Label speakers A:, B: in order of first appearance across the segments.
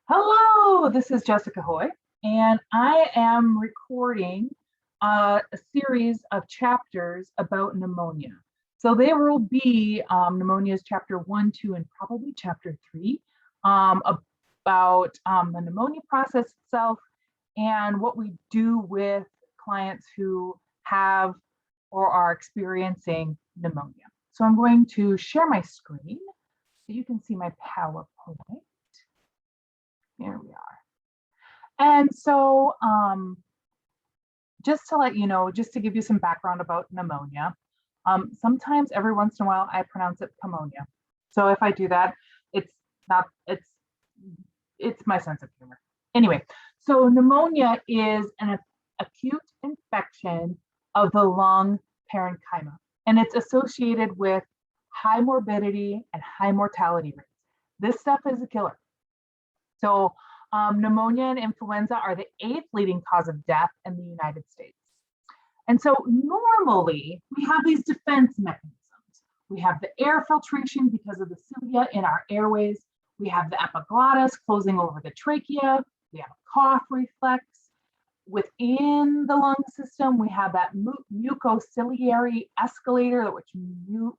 A: Hello, this is Jessica Hoy, and I am recording a series of chapters about pneumonia. So there will be pneumonia's chapter 1, 2, and probably chapter 3 about the pneumonia process itself and what we do with clients who have or are experiencing pneumonia. So I'm going to share my screen so you can see my PowerPoint. Here we are. And so just to let you know, just to give you some background about pneumonia, sometimes every once in a while I pronounce it pneumonia. So if I do that, it's my sense of humor. Anyway, so pneumonia is an acute infection of the lung parenchyma, and it's associated with high morbidity and high mortality rates. This stuff is a killer. So pneumonia and influenza are the 8th leading cause of death in the United States. And so normally we have these defense mechanisms. We have the air filtration because of the cilia in our airways. We have the epiglottis closing over the trachea. We have a cough reflex. Within the lung system, we have that mucociliary escalator, which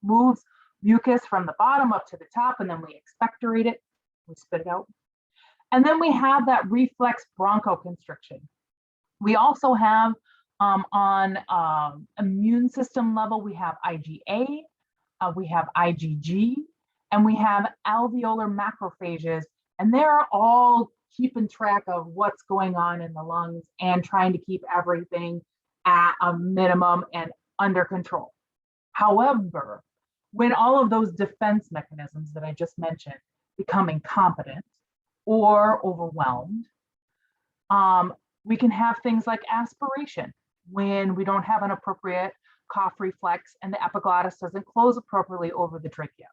A: moves mucus from the bottom up to the top, and then we expectorate it, we spit it out. And then we have that reflex bronchoconstriction. We also have on immune system level, we have IgA, we have IgG, and we have alveolar macrophages, and they're all keeping track of what's going on in the lungs and trying to keep everything at a minimum and under control. However, when all of those defense mechanisms that I just mentioned become incompetent or overwhelmed, we can have things like aspiration when we don't have an appropriate cough reflex and the epiglottis doesn't close appropriately over the trachea.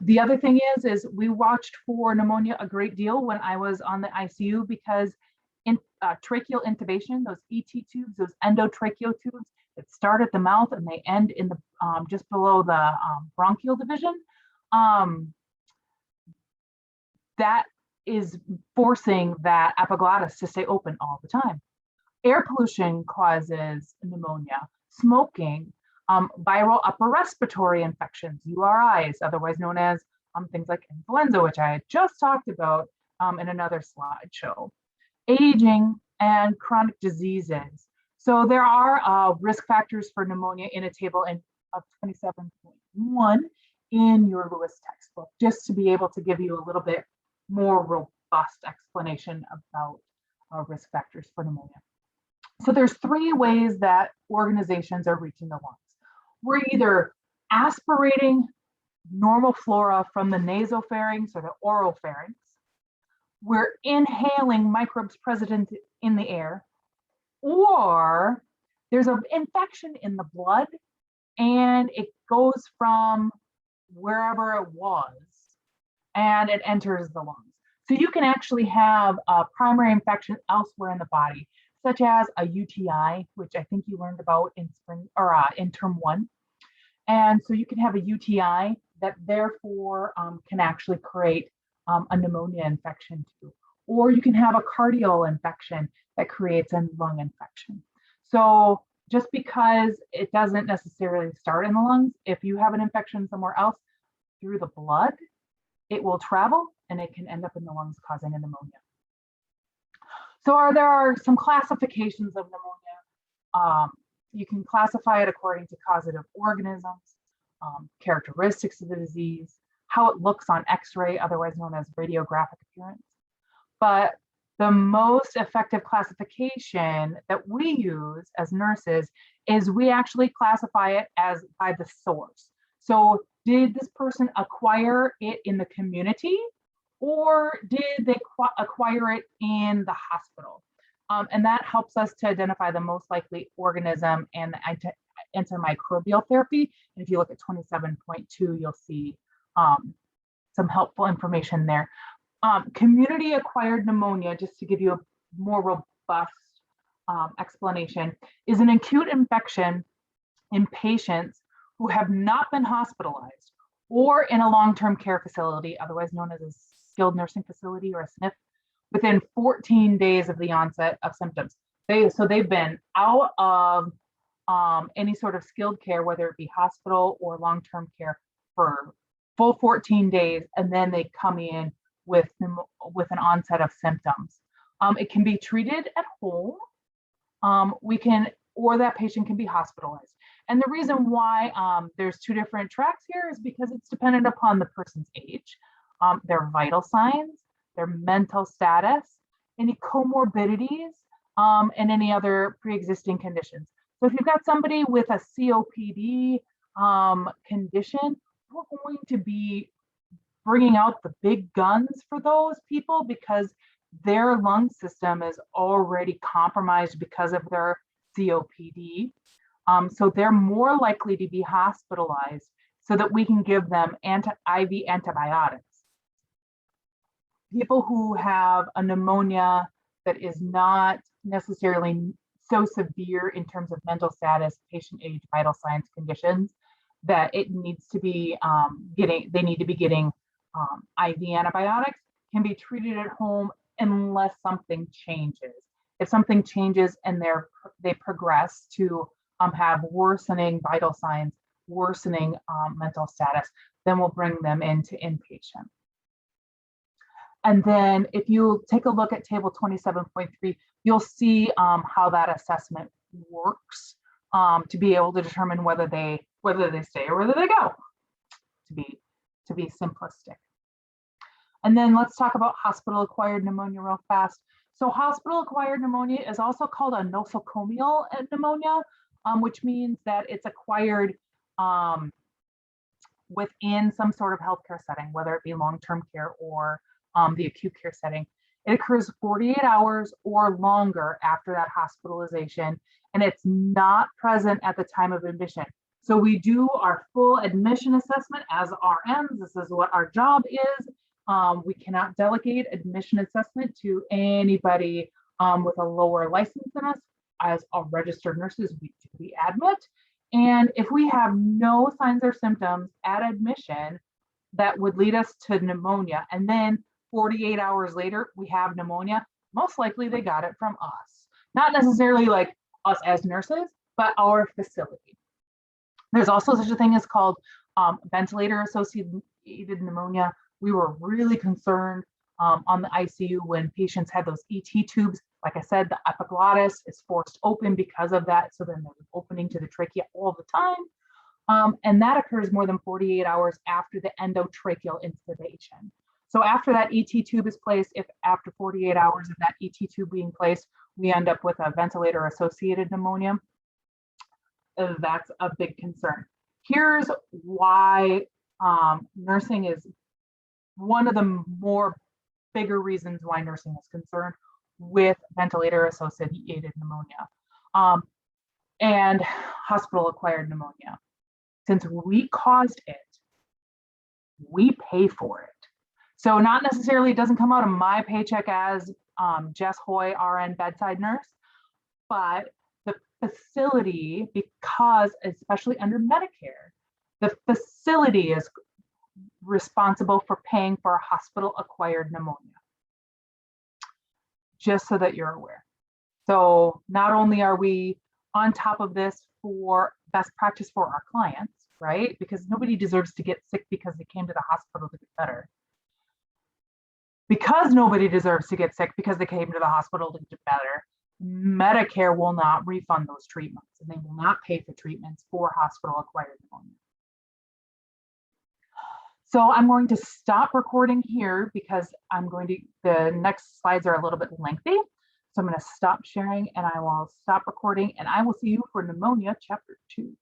A: The other thing is we watched for pneumonia a great deal when I was on the ICU because in tracheal intubation, those ET tubes, those endotracheal tubes that start at the mouth and they end in the just below the bronchial division, that is forcing that epiglottis to stay open all the time. Air pollution causes pneumonia. Smoking, viral upper respiratory infections, URIs, otherwise known as things like influenza, which I had just talked about in another slideshow. Aging and chronic diseases. So there are risk factors for pneumonia in a table of 27.1 in your Lewis textbook, just to be able to give you a little bit more robust explanation about risk factors for pneumonia. So there's 3 ways that organizations are reaching the lungs. We're either aspirating normal flora from the nasopharynx or the oropharynx. We're inhaling microbes present in the air, or there's an infection in the blood and it goes from wherever it was and it enters the lungs. So you can actually have a primary infection elsewhere in the body, such as a UTI, which I think you learned about in spring or in term 1. And so you can have a UTI that therefore can actually create a pneumonia infection too. Or you can have a cardiac infection that creates a lung infection. So just because it doesn't necessarily start in the lungs, if you have an infection somewhere else through the blood, it will travel and it can end up in the lungs causing a pneumonia. So there are some classifications of pneumonia. You can classify it according to causative organisms, characteristics of the disease, how it looks on X-ray, otherwise known as radiographic appearance. But the most effective classification that we use as nurses is we actually classify it as by the source. So did this person acquire it in the community, or did they acquire it in the hospital? And that helps us to identify the most likely organism and the antimicrobial therapy. And if you look at 27.2, you'll see some helpful information there. Community acquired pneumonia, just to give you a more robust explanation, is an acute infection in patients who have not been hospitalized or in a long-term care facility, otherwise known as a skilled nursing facility or a SNF within 14 days of the onset of symptoms. They've been out of any sort of skilled care, whether it be hospital or long-term care, for full 14 days, and then they come in with an onset of symptoms. It can be treated at home. Or that patient can be hospitalized. And the reason why there's two different tracks here is because it's dependent upon the person's age, their vital signs, their mental status, any comorbidities, and any other pre-existing conditions. So if you've got somebody with a COPD condition, we're going to be bringing out the big guns for those people because their lung system is already compromised because of their COPD. So they're more likely to be hospitalized so that we can give them IV antibiotics. People who have a pneumonia that is not necessarily so severe in terms of mental status, patient age, vital signs, conditions, that it needs to be they need to be getting IV antibiotics, can be treated at home unless something changes. If something changes and they progress to have worsening vital signs, worsening mental status, then we'll bring them into inpatient. And then if you take a look at table 27.3, you'll see how that assessment works to be able to determine whether they stay or whether they go, to be simplistic. And then let's talk about hospital-acquired pneumonia real fast. So hospital-acquired pneumonia is also called a nosocomial pneumonia, which means that it's acquired within some sort of healthcare setting, whether it be long-term care or the acute care setting. It occurs 48 hours or longer after that hospitalization, and it's not present at the time of admission. So we do our full admission assessment as RNs. This is what our job is. We cannot delegate admission assessment to anybody with a lower license than us. As registered nurses, we admit. And if we have no signs or symptoms at admission that would lead us to pneumonia, and then 48 hours later, we have pneumonia, most likely they got it from us. Not necessarily like us as nurses, but our facility. There's also such a thing as called ventilator-associated pneumonia. We were really concerned on the ICU when patients had those ET tubes. Like I said, the epiglottis is forced open because of that. So then there's an opening to the trachea all the time. And that occurs more than 48 hours after the endotracheal intubation. So after that ET tube is placed, if after 48 hours of that ET tube being placed, we end up with a ventilator-associated pneumonia, that's a big concern. Here's why nursing is one of the bigger reasons why nursing is concerned with ventilator-associated pneumonia and hospital-acquired pneumonia. Since we caused it, we pay for it. So not necessarily, it doesn't come out of my paycheck as Jess Hoy, RN bedside nurse, but the facility, because especially under Medicare, the facility is responsible for paying for a hospital-acquired pneumonia, just so that you're aware. So not only are we on top of this for best practice for our clients, right? Because nobody deserves to get sick because they came to the hospital to get better. Because nobody deserves to get sick because they came to the hospital to get better, Medicare will not refund those treatments, and they will not pay for treatments for hospital-acquired pneumonia. So I'm going to stop recording here because the next slides are a little bit lengthy. So I'm going to stop sharing and I will stop recording, and I will see you for pneumonia chapter 2.